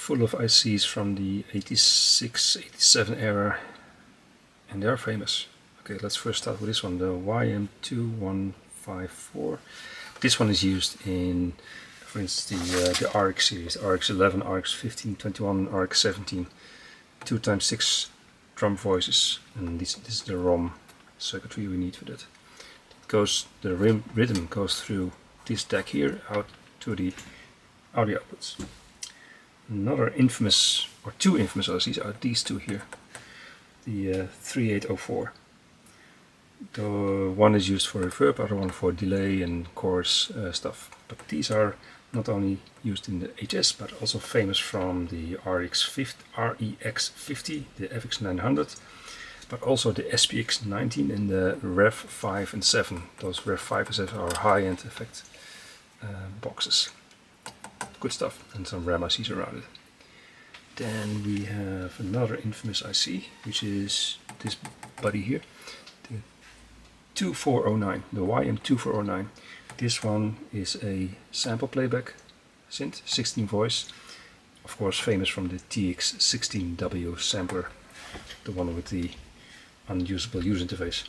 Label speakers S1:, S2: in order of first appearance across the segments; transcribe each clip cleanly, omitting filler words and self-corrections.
S1: full of ICs from the 86, 87 era, and they are famous. Okay, let's first start with this one, the YM2154. This one is used in, for instance, the RX series, RX11, RX15, 21, RX17, 2x6 drum voices, and this is the ROM circuitry we need for that. The rhythm goes through this deck here out to the audio outputs. Another infamous, or two infamous ICs are these two here, the 3804. The one is used for reverb, other one for delay and chorus stuff. But these are not only used in the HS, but also famous from the REX50, the FX900, but also the SPX19 and the Rev 5 and 7. Those Rev 5 and 7 are high-end effect boxes. Good stuff, and some RAM ICs around it. Then we have another infamous IC, which is this buddy here, the 2409, the YM2409. This one is a sample playback synth, 16 voice, of course famous from the TX16W sampler, the one with the unusable user interface.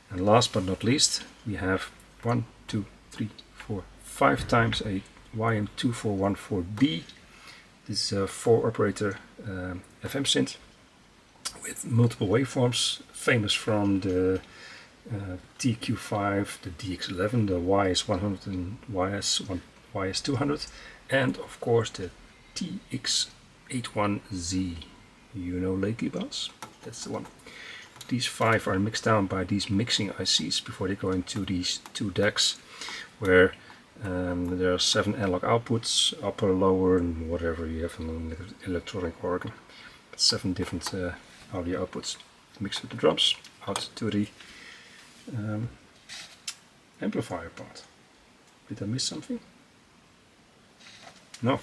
S1: And last but not least, we have 1, 2, 3, 4, 5 times a YM2414B. This is a 4-operator FM synth with multiple waveforms, famous from the TQ5, the DX11, the YS100 and YS200, and of course the TX81Z. You know lately, boss? That's the one. These 5 are mixed down by these mixing ICs before they go into these 2 decks, where there are 7 analog outputs, upper, lower, and whatever you have on an electronic organ. 7 different audio outputs mixed with the drums out to the amplifier part. Did I miss something? No.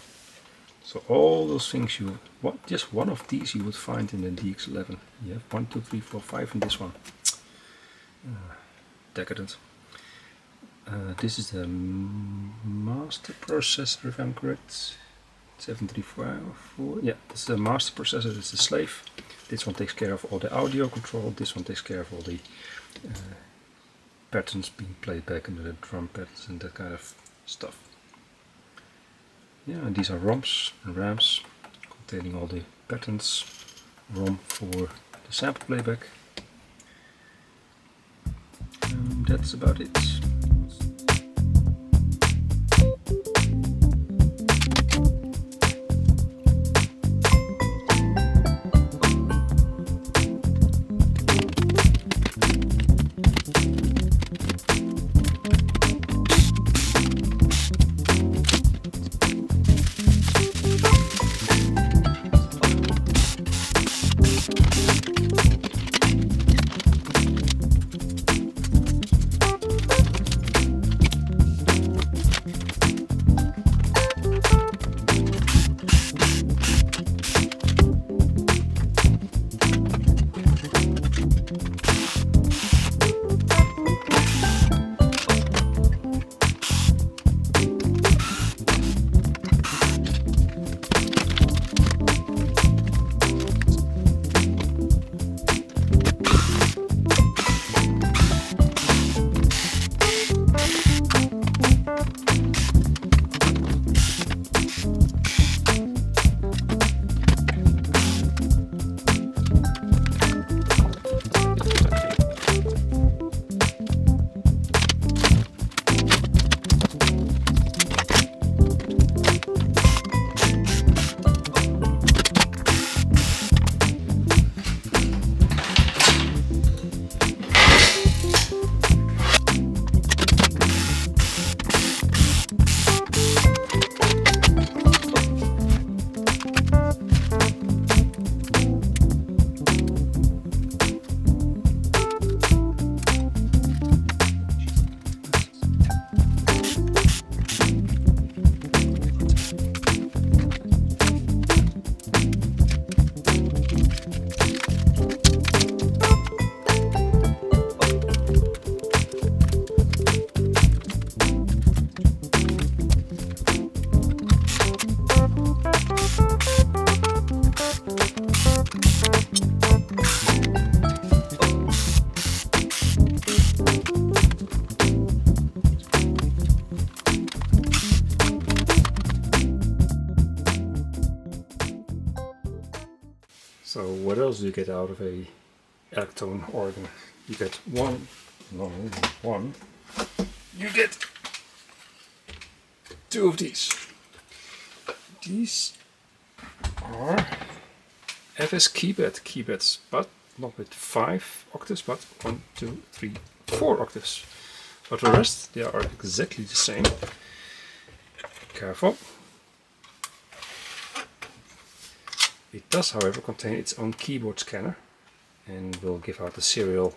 S1: So all those things just one of these you would find in the DX11. You have 1, 2, 3, 4, 5 in this one. Decadent. This is the master processor, if I'm correct. 7354. Yeah, this is the master processor. This is the slave. This one takes care of all the audio control. This one takes care of all the patterns being played back into the drum patterns and that kind of stuff. Yeah, and these are ROMs and RAMs containing all the patterns. ROM for the sample playback. That's about it. So what else do you get out of a Electone organ? You get one, you get two of these. These are FS keybeds, but not with 5 octaves, but 1, 2, 3, 4 octaves. But the rest, they are exactly the same. Careful. It does, however, contain its own keyboard scanner and will give out the serial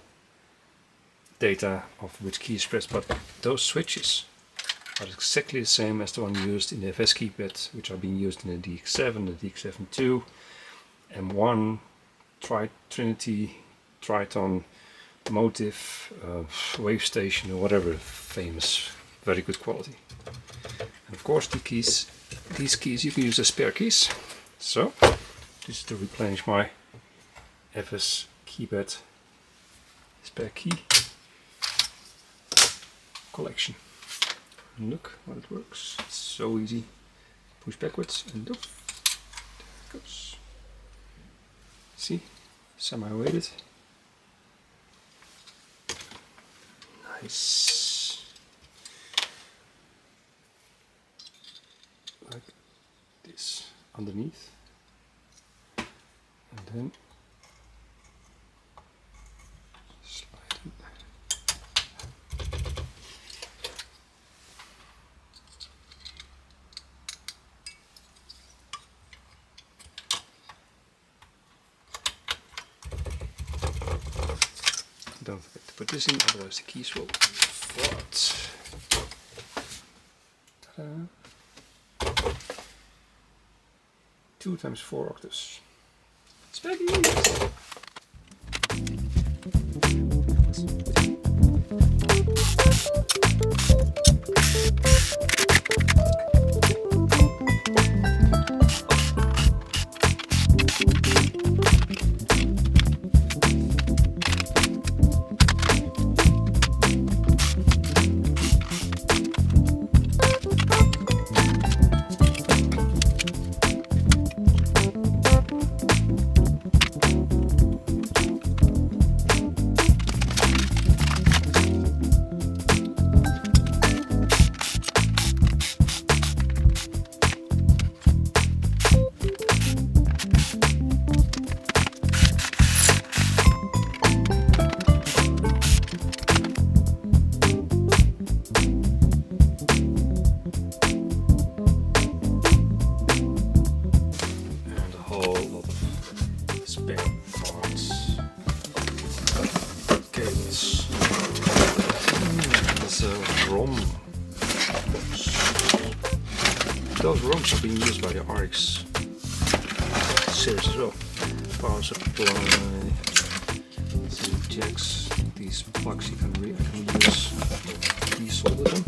S1: data of which key is pressed, but those switches are exactly the same as the one used in the FS keybed, which are being used in the DX7, the DX7 II, M1, Trinity, Triton, Motive, Wave Station, or whatever famous, very good quality. And of course, these keys you can use as spare keys. So this is to replenish my FS keybed spare key collection. And look how it works. It's so easy. Push backwards and look. There it goes. See? Semi-weighted. Nice. Like this underneath. And then slide in. Don't forget to put this in, otherwise the keys will float. Ta-da. 2 times 4 octaves. Spaghetti! Those ROMs are being used by the RX series as well. Power supply, some jacks, these plugs you can use, desolder them.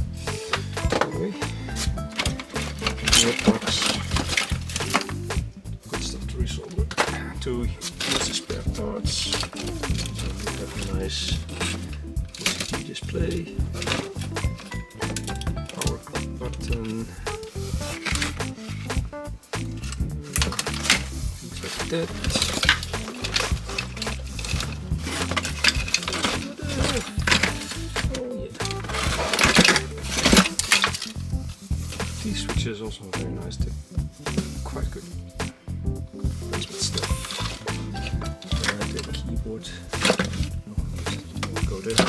S1: Anyway, more plugs, good stuff to resolder. To use the spare parts, so we have a nice LCD display, power button. That. Oh, yeah. These switches also very nice too. Quite good. Replacement stuff. The keyboard. Go there.